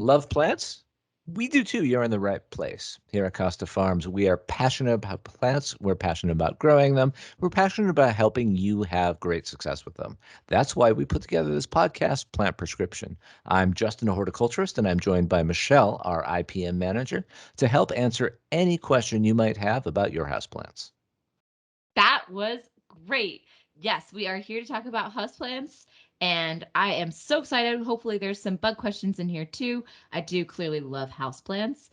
Love plants? We do too. You're in the right place. Here at Costa Farms, we are passionate about plants. We're passionate about growing them. We're passionate about helping you have great success with them. That's why we put together this podcast, Plant Prescription. I'm Justin, a horticulturist, and I'm joined by Michelle, our IPM manager, to help answer any question you might have about your houseplants. That was great. Yes, we are here to talk about houseplants, and I am so excited. Hopefully, there's some bug questions in here too. I do clearly love houseplants,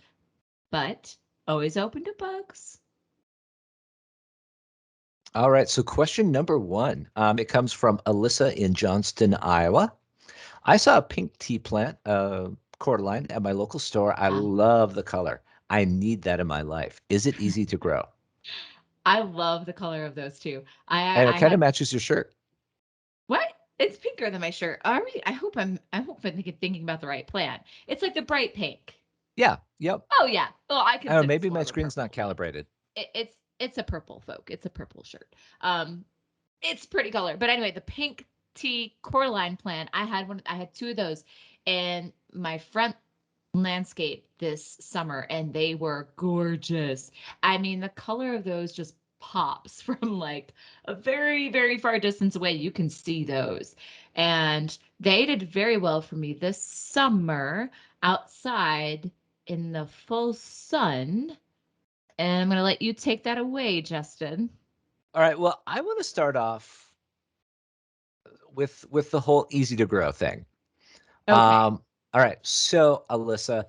but always open to bugs. All right, so question number one. It comes from Alyssa in Johnston, Iowa. I saw a pink tea plant, Cordyline, at my local store. I love the color. I need that in my life. Is it easy to grow? I love the color of those too. And it I kind of had matches your shirt. what? It's pinker than my shirt. Are we? I hope I'm thinking about the right plant. It's like the bright pink. Yeah, yep. Oh yeah. Well, I I don't know, consider maybe it's more my of a screen's not purple, but calibrated. it's a purple folk. It's a purple shirt. It's pretty color. But anyway, the pink tea Coraline plant, I had two of those in my front landscape this summer, and they were gorgeous. I mean, the color of those just pops from like a very, very far distance away. You can see those. And they did very well for me this summer outside in the full sun. And I'm going to let you take that away, Justin. All right, well, I want to start off with the whole easy to grow thing. Okay. All right, so Alyssa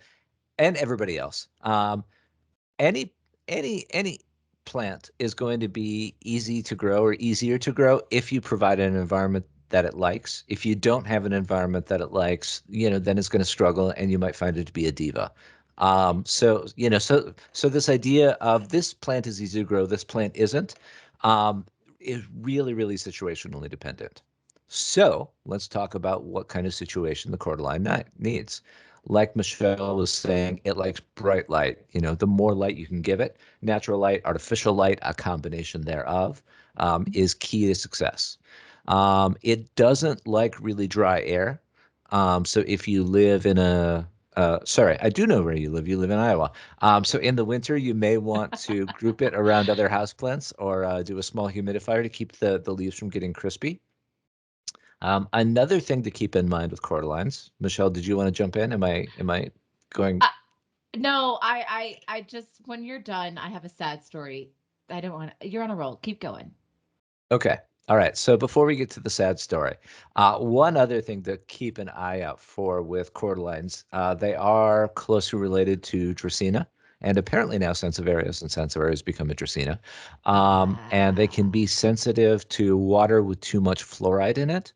and everybody else, any any plant is going to be easy to grow or easier to grow if you provide an environment that it likes. If you don't have an environment that it likes, then it's going to struggle and you might find it to be a diva. So this idea of this plant is easy to grow, this plant isn't, um, is really, really situationally dependent. So let's talk about what kind of situation the cordyline needs. Like Michelle was saying, it likes bright light. The more light you can give it, natural light, artificial light, a combination thereof, is key to success. It doesn't like really dry air. So if you live in sorry, I do know where you live. You live in Iowa. So in the winter, you may want to group it around other houseplants or do a small humidifier to keep the leaves from getting crispy. Another thing to keep in mind with cordylines, Michelle, did you want to jump in? Am I going? Uh, no, I just, when you're done, I have a sad story. I don't want to, you're on a roll. Keep going. Okay. All right. So before we get to the sad story, one other thing to keep an eye out for with cordylines, they are closely related to Dracaena, and apparently now Sansevieria, and Sansevieria become a Dracaena. And they can be Ah. sensitive to water with too much fluoride in it.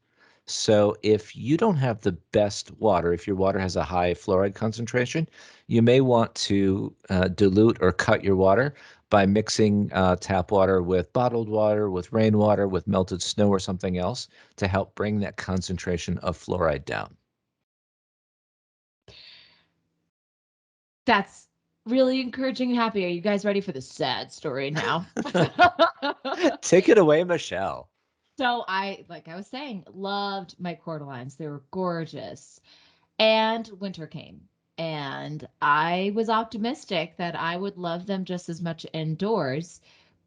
So if you don't have the best water, if your water has a high fluoride concentration, you may want to dilute or cut your water by mixing tap water with bottled water, with rainwater, with melted snow or something else to help bring that concentration of fluoride down. That's really encouraging and happy. Are you guys ready for the sad story now? Take it away, Michelle. So like I was saying, loved my cordylines. They were gorgeous. And winter came. And I was optimistic that I would love them just as much indoors.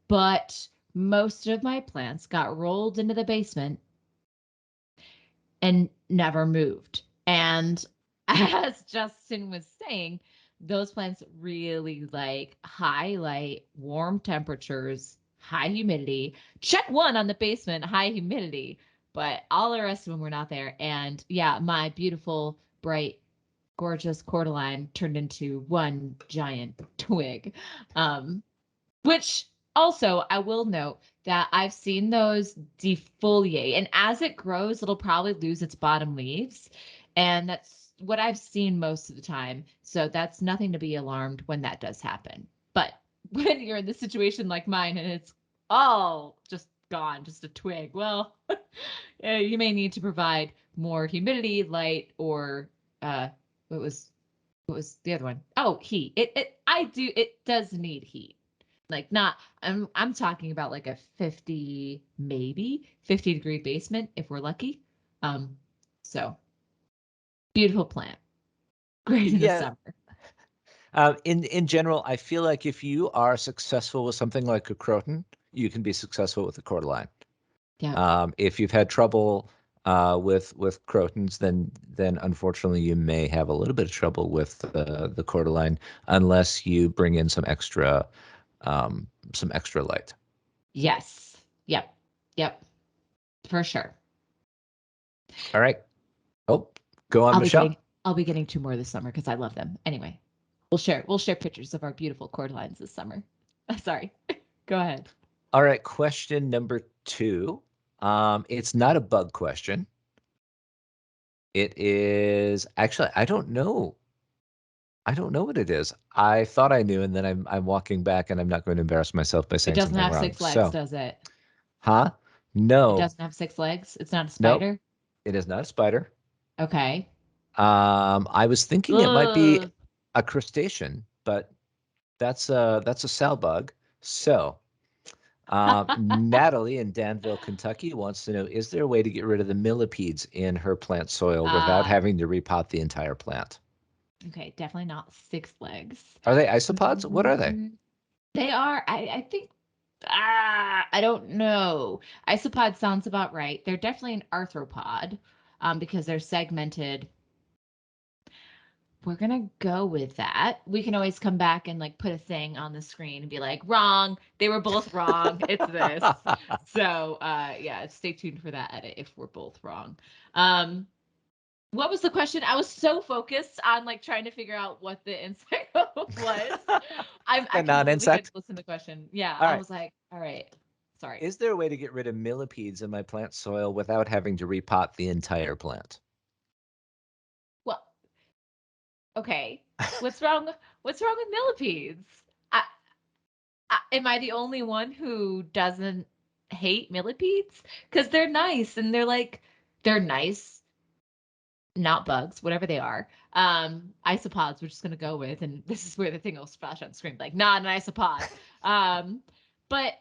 But most of my plants got rolled into the basement and never moved. And as Justin was saying, those plants really like high light, warm temperatures, high humidity. Check one on the basement, high humidity, but all the rest of them were not there. And yeah, my beautiful, bright, gorgeous cordyline turned into one giant twig. Which also, I will note that I've seen those defoliate, and as it grows, it'll probably lose its bottom leaves. And that's what I've seen most of the time. So that's nothing to be alarmed when that does happen. But when you're in the situation like mine and it's all just gone, just a twig, well, you may need to provide more humidity, light, or what was the other one? Oh, heat. It does need heat. Like not I'm talking about like a 50, maybe 50-degree basement if we're lucky. Um so beautiful plant. great in the Yeah. summer. In general, I feel like if you are successful with something like a croton, you can be successful with a cordyline. Yeah. If you've had trouble with crotons, then unfortunately you may have a little bit of trouble with the cordyline unless you bring in some extra light. Yes. Yep. Yep. For sure. All right. Oh, go on, I'll be Michelle. getting I'll be getting 2 more this summer because I love them. Anyway, we'll share pictures of our beautiful cordylines this summer. Sorry. Go ahead. All right. Question number 2. It's not a bug question. It is actually, I don't know. I don't know what it is. I thought I knew, and then I'm walking back, and I'm not going to embarrass myself by It saying doesn't something have wrong. 6 legs, So, does it? huh? It No, doesn't have 6 legs. It's not a nope. spider. It is not a spider. Okay. I was thinking it might be Ugh. a crustacean, but that's a cell bug. So, Natalie in Danville, Kentucky wants to know, is there a way to get rid of the millipedes in her plant soil without uh, having to repot the entire plant? okay, definitely not 6 legs. Are they isopods? What are they? Mm, They are. I think. I don't know. Isopod sounds about right. They're definitely an arthropod, because they're segmented. We're gonna go with that. We can always come back and like put a thing on the screen and be like, wrong. They were both wrong. It's this. So yeah, stay tuned for that edit if we're both wrong. Um, what was the question? I was so focused on like trying to figure out what the insect was. I The completely couldn't non-insect? listen to the question. Yeah, All I right. was like, all right, sorry. Is there a way to get rid of millipedes in my plant soil without having to repot the entire plant? Well, okay. What's wrong? What's wrong with millipedes? I, am I the only one who doesn't hate millipedes? Because they're nice and they're nice, not bugs, whatever they are. Isopods, we're just gonna go with, and this is where the thing will splash on the screen, like not an isopod. Um, but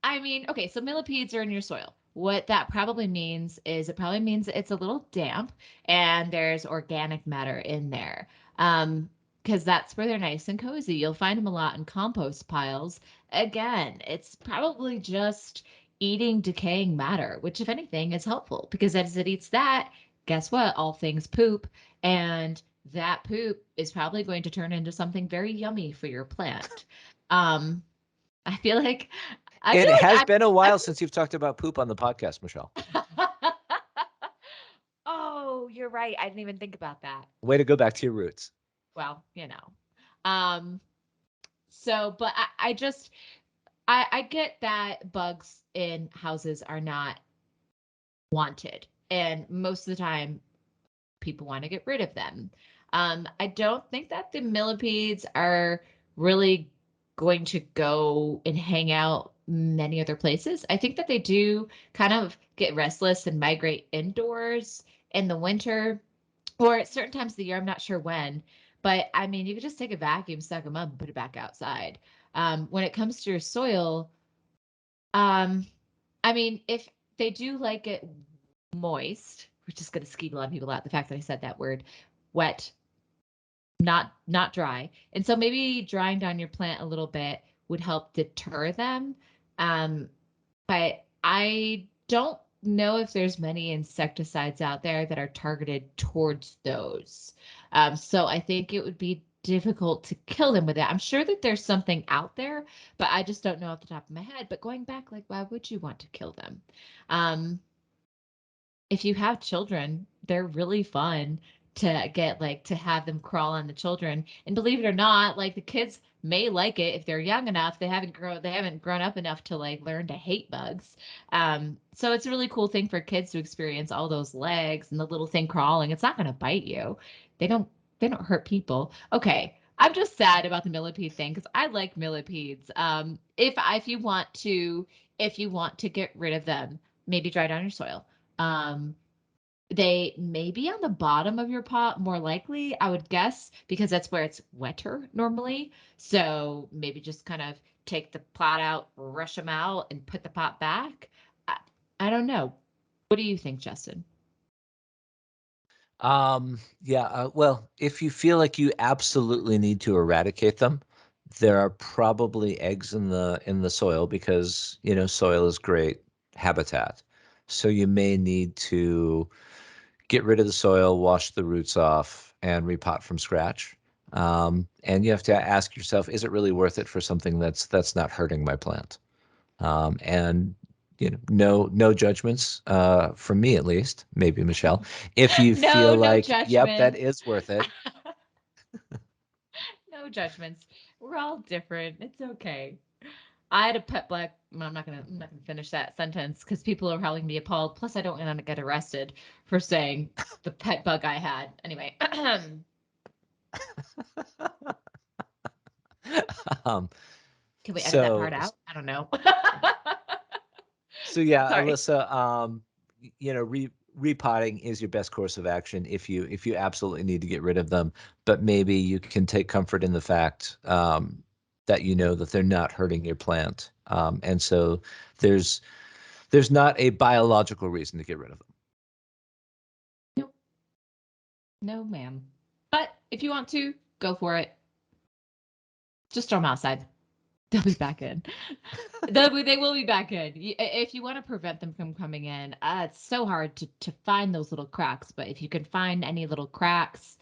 I mean, okay, so millipedes are in your soil. What that probably means is it probably means it's a little damp and there's organic matter in there. Because that's where they're nice and cozy. You'll find them a lot in compost piles. Again, it's probably just eating decaying matter, which, if anything, is helpful because as it eats that, guess what? All things poop. And that poop is probably going to turn into something very yummy for your plant. Um, I feel like I It feel has like been a I'm while since you've talked about poop on the podcast, Michelle. Oh, you're right. I didn't even think about that. Way to go back to your roots. Well, you know. Um, but I just I get that bugs in houses are not wanted. And most of the time people want to get rid of them. I don't think that the millipedes are really going to go and hang out many other places. I think that they do kind of get restless and migrate indoors in the winter or at certain times of the year. I'm not sure when, but I mean, you could just take a vacuum, suck them up, and put it back outside. When it comes to your soil, um, I mean, if they do like it moist, which is going to skeeve a lot of people out, the fact that I said that word, wet, not dry. And so maybe drying down your plant a little bit would help deter them. Um, but I don't know if there's many insecticides out there that are targeted towards those. So I think it would be difficult to kill them with it. I'm sure that there's something out there, but I just don't know off the top of my head. But going back, like, why would you want to kill them? Um, if you have children, they're really fun to get like to have them crawl on the children. And believe it or not, like the kids may like it if they're young enough. They haven't grown up enough to like learn to hate bugs. So it's a really cool thing for kids to experience all those legs and the little thing crawling. It's not gonna bite you. They don't they don't hurt people. Okay. I'm just sad about the millipede thing because I like millipedes. If you want to get rid of them, maybe dry down your soil. um, they may be on the bottom of your pot, more likely, I would guess, because that's where it's wetter normally. So maybe just kind of take the pot out, rush them out, and put the pot back. I, I don't know. What do you think, Justin? Yeah, well, if you feel like you absolutely need to eradicate them, there are probably eggs in the soil because, soil is great habitat. So you may need to get rid of the soil, wash the roots off, and repot from scratch. And you have to ask yourself, is it really worth it for something that's not hurting my plant? And no judgments from me at least, maybe Michelle. If you No, feel no like, yep, that judgment. is worth it. No judgments. We're all different. It's okay. I had a pet black. I'm not gonna finish that sentence because people are probably gonna be appalled. Plus, I don't want to get arrested for saying the pet bug I had. Anyway, can um, we edit that so part out? I don't know. so yeah, Sorry. Alyssa, repotting is your best course of action if you absolutely need to get rid of them, but maybe you can take comfort in the fact that you know that they're not hurting your plant, and so there's there's not a biological reason to get rid of them. Nope. No, ma'am. But if you want to, go for it. Just throw them outside. They'll be back in. They will be back in. If you want to prevent them from coming in, it's so hard to find those little cracks. But if you can find any little cracks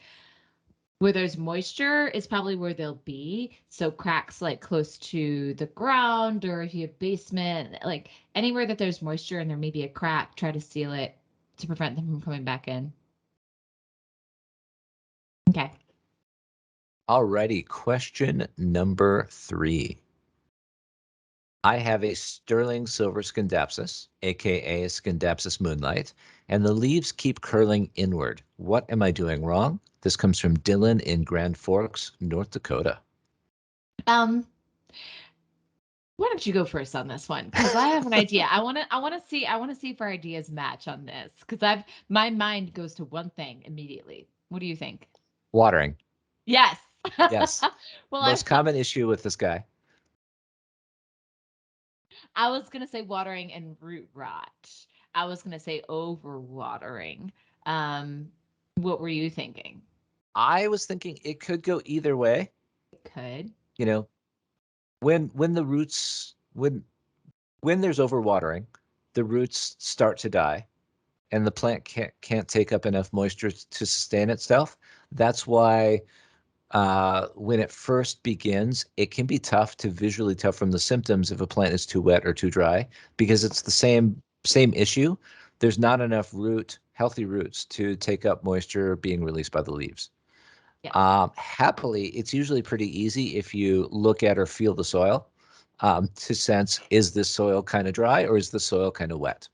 where there's moisture, is probably where they'll be. So cracks like close to the ground, or if you have basement, like anywhere that there's moisture and there may be a crack, try to seal it to prevent them from coming back in. Okay. Alrighty, question number 3. I have a sterling silver Scindapsus, aka Scindapsus Moonlight, and the leaves keep curling inward. What am I doing wrong? This comes from Dylan in Grand Forks, North Dakota. Um, why don't you go first on this one? Because I have an idea. I want to see if our ideas match on this. Because my mind goes to one thing immediately. What do you think? Watering. Yes. Yes. Well, Most common issue with this guy. I was gonna say watering and root rot. I was gonna say overwatering. Um, what were you thinking? I was thinking it could go either way. It could. You know, when the roots when there's overwatering, the roots start to die and the plant can't take up enough moisture to sustain itself. That's why when it first begins, it can be tough to visually tell from the symptoms if a plant is too wet or too dry because it's the same issue. There's not enough healthy roots to take up moisture being released by the leaves. Yeah. Happily, it's usually pretty easy if you look at or feel the soil to sense, is this soil kind of dry or is the soil kind of wet?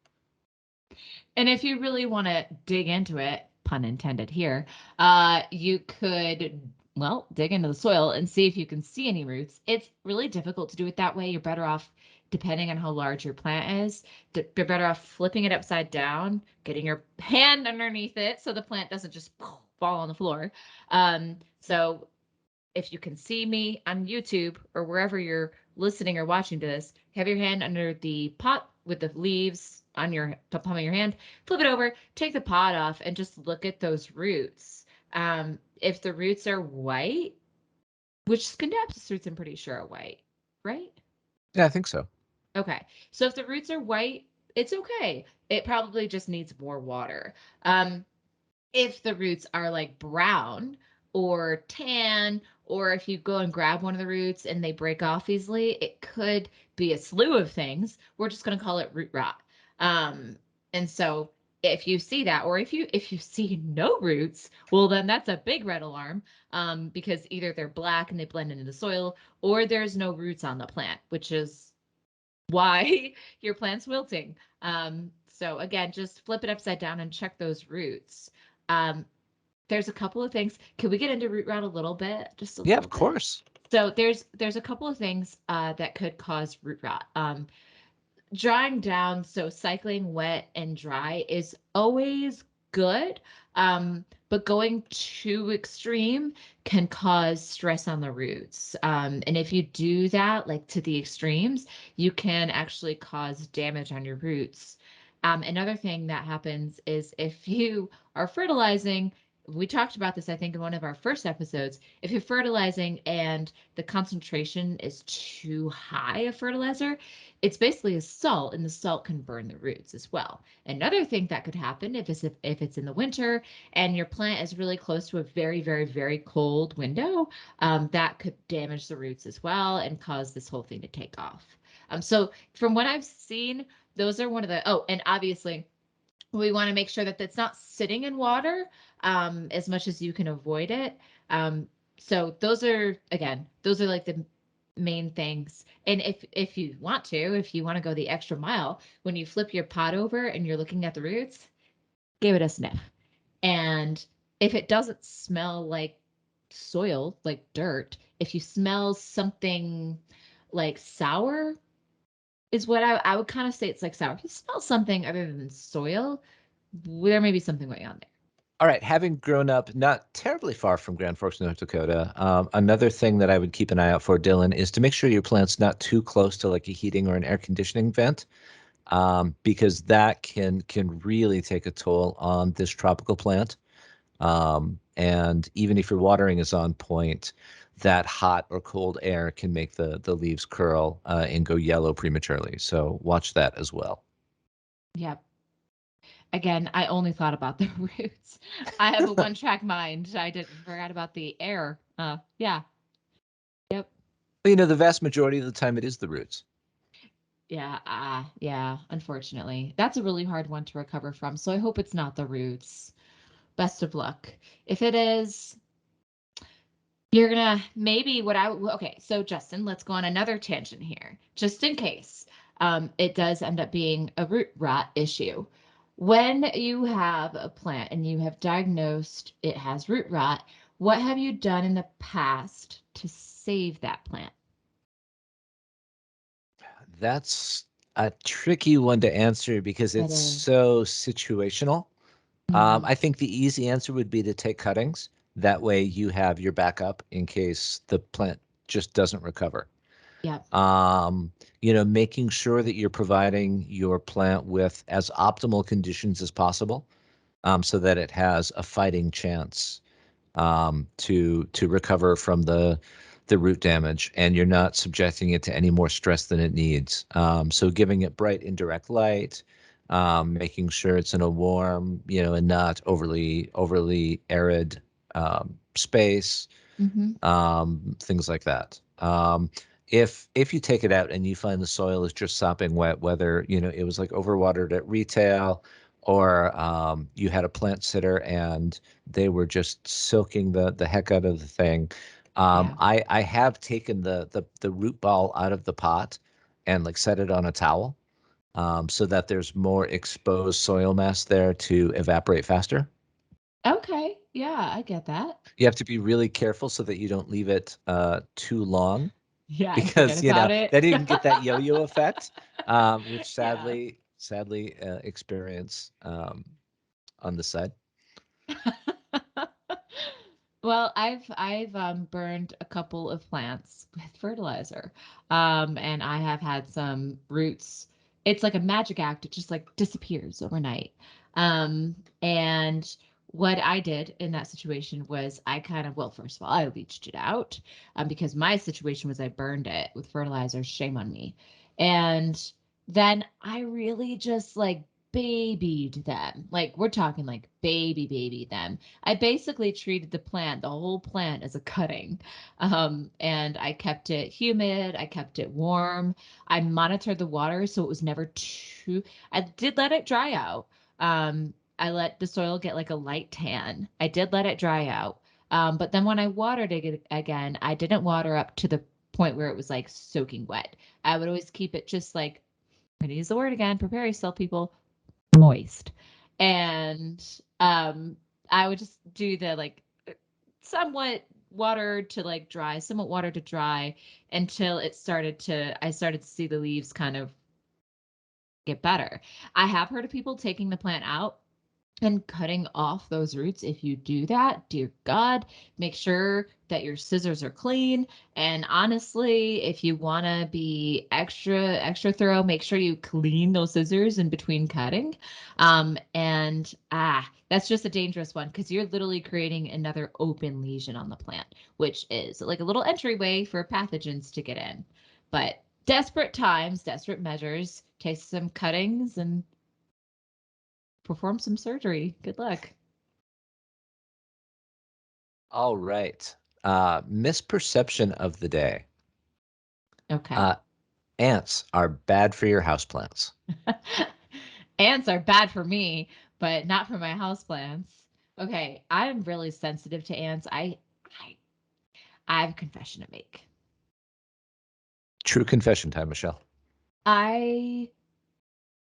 And if you really want to dig into it, pun intended here, you could, well, dig into the soil and see if you can see any roots. It's really difficult to do it that way. You're better off, depending on how large your plant is, you're better off flipping it upside down, getting your hand underneath it so the plant doesn't just fall on the floor. So if you can see me on YouTube or wherever you're listening or watching to this, have your hand under the pot with the leaves on your palm of your hand, flip it over, take the pot off, and just look at those roots. If the roots are white, which Scindapsus roots I'm pretty sure are white, right? Yeah, I think so. Okay. So if the roots are white, it's okay. It probably just needs more water. Um, if the roots are like brown or tan, or if you go and grab one of the roots and they break off easily, it could be a slew of things. We're just going to call it root rot. Um, and so if you see that, or if you see no roots, well, then that's a big red alarm, because either they're black and they blend into the soil, or there's no roots on the plant, which is why your plant's wilting. So again, just flip it upside down and check those roots. Um, there's a couple of things. Can we get into root rot a little bit? Just a Yeah, little of bit. course. So there's a couple of things that could cause root rot. Drying down, so cycling wet and dry is always good. But going too extreme can cause stress on the roots. And if you do that, like to the extremes, you can actually cause damage on your roots. Another thing that happens is if you are fertilizing, we talked about this, I think, in one of our first episodes. If you're fertilizing and the concentration is too high of fertilizer, it's basically a salt, and the salt can burn the roots as well. Another thing that could happen if it's in the winter and your plant is really close to a very, very, very cold window, that could damage the roots as well and cause this whole thing to take off. So from what I've seen, those are one of the, oh, and obviously we want to make sure that it's not sitting in water as much as you can avoid it. So those are like the main things. And if you want to, if you want to go the extra mile, when you flip your pot over and you're looking at the roots, give it a sniff. And if it doesn't smell like soil, like dirt, if you smell something like sour, is what I would kind of say it's like sour. If you smell something other than soil, there may be something going on there. All right, having grown up not terribly far from Grand Forks, North Dakota, another thing that I would keep an eye out for, Dylan, is to make sure your plant's not too close to like a heating or an air conditioning vent, because that can really take a toll on this tropical plant. And even if your watering is on point, that hot or cold air can make the leaves curl and go yellow prematurely. So watch that as well. Yep. Again, I only thought about the roots. I have a one-track mind. I didn't forget about the air. Yeah. Yep. You know, the vast majority of the time it is the roots. Yeah. Yeah. Unfortunately, that's a really hard one to recover from. So I hope it's not the roots. Best of luck. If it is, you're gonna maybe what I okay. So Justin, let's go on another tangent here, just in case it does end up being a root rot issue. When you have a plant and you have diagnosed it has root rot, what have you done in the past to save that plant? That's a tricky one to answer because It it's is. so situational. Mm, I think the easy answer would be to take cuttings. That way you have your backup in case the plant just doesn't recover. yep. Um, you know, making sure that you're providing your plant with as optimal conditions as possible, so that it has a fighting chance to recover from the root damage, and you're not subjecting it to any more stress than it needs. So giving it bright indirect light, making sure it's in a warm, you know, and not overly arid space, Mm-hmm. things like that. If you take it out and you find the soil is just sopping wet, whether you know it was like overwatered at retail, or you had a plant sitter and they were just soaking the heck out of the thing. Yeah. I have taken the root ball out of the pot and like set it on a towel, so that there's more exposed soil mass there to evaporate faster. Okay. Yeah, I get that. You have to be really careful so that you don't leave it too long, Yeah, and forget because you know about it. then you can get that yo-yo effect, which Yeah. sadly experience on the side. Well, I've burned a couple of plants with fertilizer. And I have had some roots. It's like a magic act. It just like disappears overnight. And what I did in that situation was I kind of, well, first of all, I leached it out, because my situation was I burned it with fertilizer. Shame on me. And then I really just like babied them. Like we're talking like baby them. I basically treated the whole plant, as a cutting. And I kept it humid, I kept it warm. I monitored the water so it was never too, I did let it dry out. I let the soil get like a light tan. I did let it dry out. But then when I watered it again, I didn't water up to the point where it was like soaking wet. I would always keep it just like, I'm gonna use the word again, prepare yourself, people, moist. And I would just do the like somewhat water to like dry, somewhat water to dry, until I started to see the leaves kind of get better. I have heard of people taking the plant out and cutting off those roots. If you do that, dear God, make sure that your scissors are clean. And honestly, if you want to be extra thorough, make sure you clean those scissors in between cutting. That's just a dangerous one because you're literally creating another open lesion on the plant, which is like a little entryway for pathogens to get in. But desperate times, desperate measures, take some cuttings and perform some surgery. Good luck. All right. Misperception of the day. Okay. Uh, ants are bad for your houseplants. Ants are bad for me, but not for my houseplants. Okay, I'm really sensitive to ants. I I have a confession to make. True confession time, Michelle. I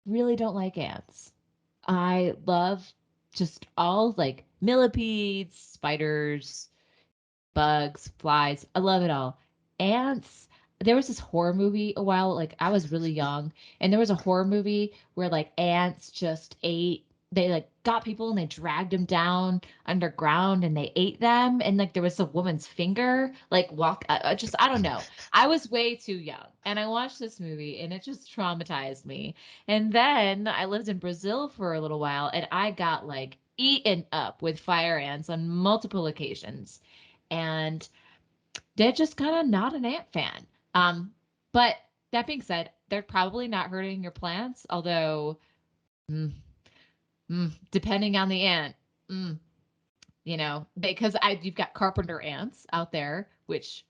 really don't like ants. I love just all like millipedes, spiders, bugs, flies. I love it all. Ants. There was this horror movie a while, like I was really young, and there was a horror movie where like ants just ate. They like got people and they dragged them down underground and they ate them. And like there was a woman's finger, like walk. Just I don't know. I was way too young, and I watched this movie and it just traumatized me. And then I lived in Brazil for a little while, and I got like eaten up with fire ants on multiple occasions and they're just kind of not an ant fan. Um, but that being said, they're probably not hurting your plants, although mm, depending on the ant, mm, because you've got carpenter ants out there, which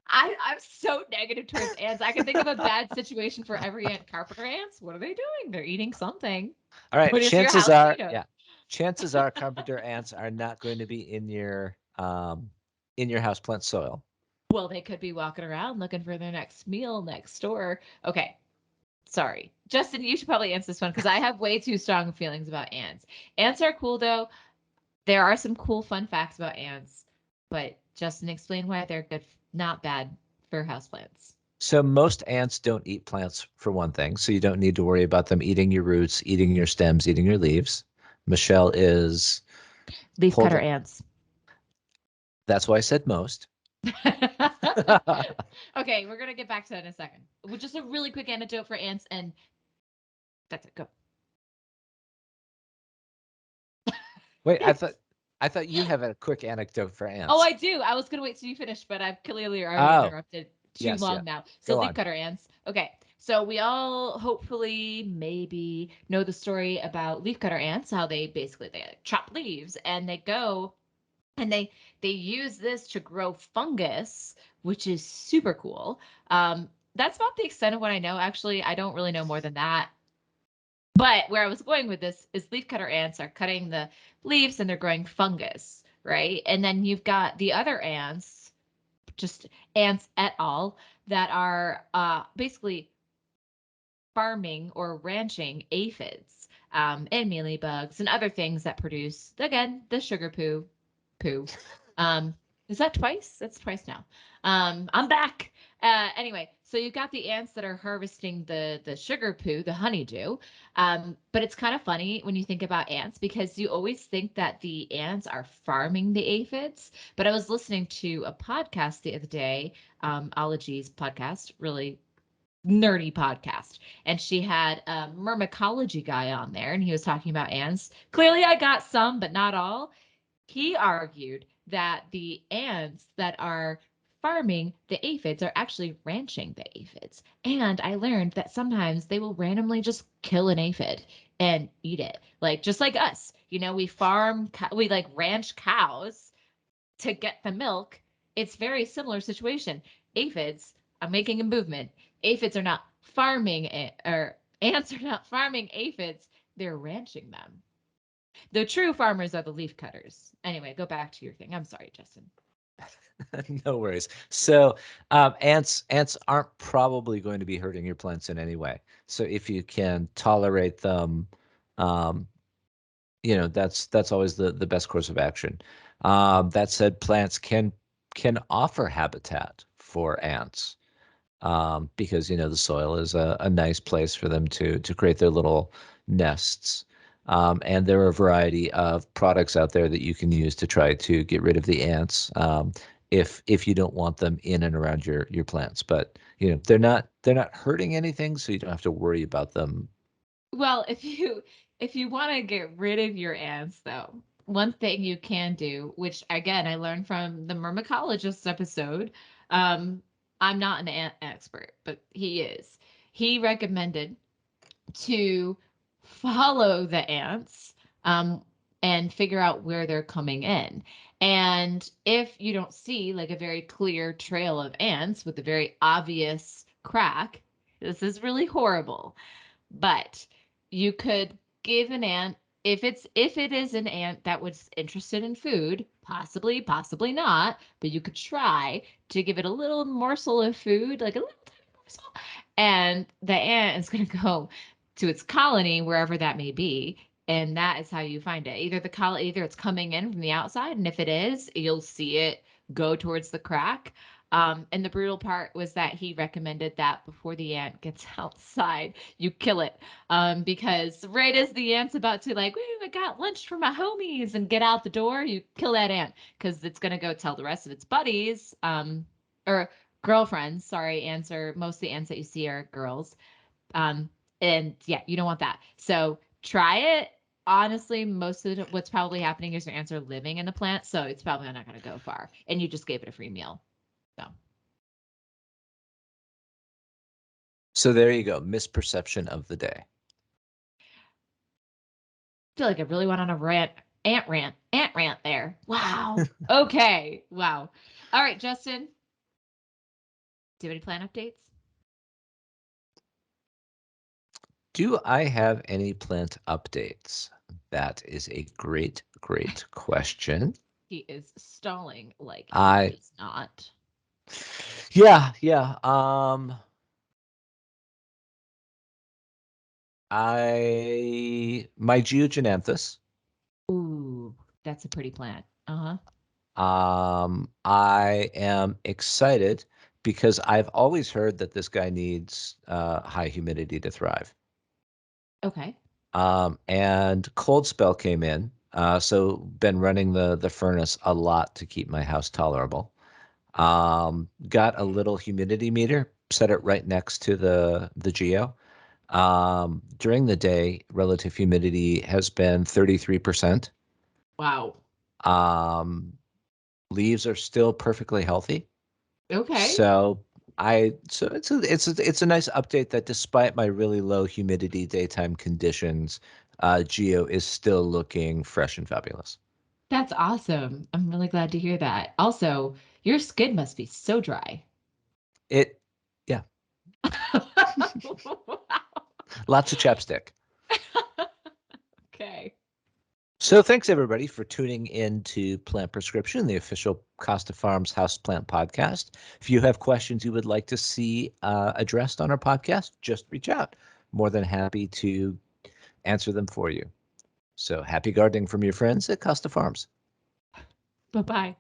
I'm so negative towards ants. I can think of a bad situation for every ant. Carpenter ants, what are they doing? They're eating something. All right. What is your Chances house are, made of? yeah, chances are carpenter ants are not going to be in your houseplant soil. Well, they could be walking around looking for their next meal next door. Okay, sorry. Justin, you should probably answer this one because I have way too strong feelings about ants. Ants are cool though. There are some cool fun facts about ants, but Justin, explain why they're good, not bad for houseplants. So most ants don't eat plants for one thing, so you don't need to worry about them eating your roots, eating your stems, eating your leaves. Michelle is Leafcutter holding. ants. That's why I said most. Okay, we're gonna get back to that in a second. Well, just a really quick antidote for ants, and that's it. Go. Wait, I thought you have a quick anecdote for Oh, ants. I do. I was gonna wait till you finish, but I've clearly already Oh, interrupted too yes, yeah. long now. So Go on. leafcutter ants. Okay. So we all hopefully maybe know the story about leafcutter ants, how they like, chop leaves and they go and they use this to grow fungus, which is super cool. That's about the extent of what I know. Actually, I don't really know more than that. But where I was going with this is leafcutter ants are cutting the leaves and they're growing fungus, right? And then you've got the other ants, just ants et al., that are basically farming or ranching aphids and mealybugs and other things that produce, again, the sugar poo. Um, is that twice? That's twice now. I'm back. Anyway, so you've got the ants that are harvesting the sugar poo, the honeydew. But it's kind of funny when you think about ants because you always think that the ants are farming the aphids. But I was listening to a podcast the other day, Ologies podcast, really nerdy podcast, and she had a myrmecology guy on there, and he was talking about ants. Clearly, I got some, but not all. He argued that the ants that are farming the aphids are actually ranching the aphids. And I learned that sometimes they will randomly just kill an aphid and eat it. Like just like us. We we like ranch cows to get the milk. It's very similar situation. Aphids are making a movement. Aphids are not farming or ants are not farming aphids. They're ranching them. The true farmers are the leaf cutters. Anyway, go back to your thing. I'm sorry, Justin. No worries. So, ants aren't probably going to be hurting your plants in any way. So if you can tolerate them, um, that's always the best course of action. That said, plants can offer habitat for ants, because the soil is a nice place for them to create their little nests. And there are a variety of products out there that you can use to try to get rid of the ants, if you don't want them in and around your plants. But they're not hurting anything, so you don't have to worry about them. Well, if you want to get rid of your ants, though, one thing you can do, which again I learned from the myrmecologist episode, um, I'm not an ant expert, but he is. He recommended to follow the ants, um, and figure out where they're coming in. And if you don't see like a very clear trail of ants with a very obvious crack, this is really horrible. But you could give an ant, if it is an ant that was interested in food, possibly not, but you could try to give it a little morsel of food, like a little tiny morsel, and the ant is going to go to its colony wherever that may be. And that is how you find it. Either it's coming in from the outside, and if it is, you'll see it go towards the crack. And the brutal part was that he recommended that before the ant gets outside, you kill it. Because right as the ant's about to like, "Woo, I got lunch for my homies," and get out the door, you kill that ant because it's gonna go tell the rest of its buddies, or girlfriends. Sorry, most of the ants that you see are girls. Um, and yeah, you don't want that. So try it. Honestly, most of what's probably happening is your ants are living in the plant, so it's probably not going to go far. And you just gave it a free meal. So So there you go. Misperception of the day. feel like I really went on a ant rant there. Wow. Okay. Wow. All right, Justin. Do you have any plant updates? Do I have any plant updates? That is a great, great question. He is stalling like he I does not. Yeah, yeah. My Geogenanthus. Ooh, that's a pretty plant. Uh-huh. I am excited because I've always heard that this guy needs high humidity to thrive. Okay. And cold spell came in, so been running the furnace a lot to keep my house tolerable. Got a little humidity meter, set it right next to the Geo. During the day, relative humidity has been 33%. Wow. Um, Leaves are still perfectly healthy. Okay. So it's a nice update that despite my really low humidity daytime conditions, Geo is still looking fresh and fabulous. That's awesome. I'm really glad to hear that. Also, your skin must be so dry. It, yeah, lots of chapstick. Okay. So thanks everybody for tuning in to Plant Prescription, the official Costa Farms Houseplant podcast. If you have questions you would like to see addressed on our podcast, just reach out. More than happy to answer them for you. So happy gardening from your friends at Costa Farms. Bye-bye.